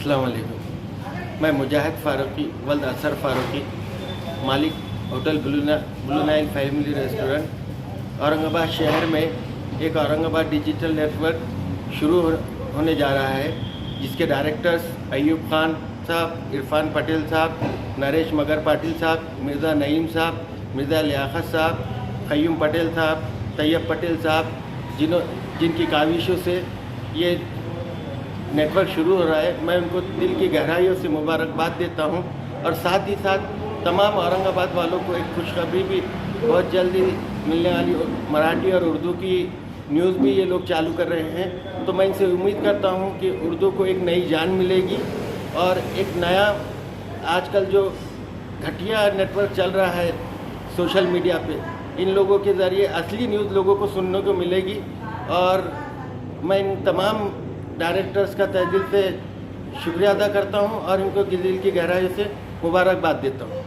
अस्सलाम वालेकुम। मैं मुजाहिद फ़ारूकी वल्द असर फ़ारूकी, मालिक hotel blue Nile family restaurant Aurangabad शहर में एक औरंगाबाद डिजिटल नेटवर्क शुरू होने जा रहा है, जिसके डायरेक्टर्स अयूब खान साहब, इरफान पटेल साहब, नरेश मगर पाटिल साहब, मिर्ज़ा नईम साहब, मिर्ज़ा लियाकत साहब, क़य्यूम पटेल साहब, तैयब पटेल साहब, जिनकी काविशों से ये नेटवर्क शुरू हो रहा है। मैं उनको दिल की गहराइयों से मुबारकबाद देता हूं और साथ ही साथ तमाम औरंगाबाद वालों को एक खुशखबरी भी बहुत जल्दी मिलने वाली, मराठी और उर्दू की न्यूज़ भी ये लोग चालू कर रहे हैं। तो मैं इनसे उम्मीद करता हूं कि उर्दू को एक नई जान मिलेगी और एक नया, आजकल जो घटिया नेटवर्क चल रहा है सोशल मीडिया पे, इन लोगों के ज़रिए असली न्यूज़ लोगों को सुनने को मिलेगी। और मैं इन तमाम डायरेक्टर्स का तहे दिल से शुक्रिया अदा करता हूं और इनको दिल की गहराई से मुबारकबाद देता हूं।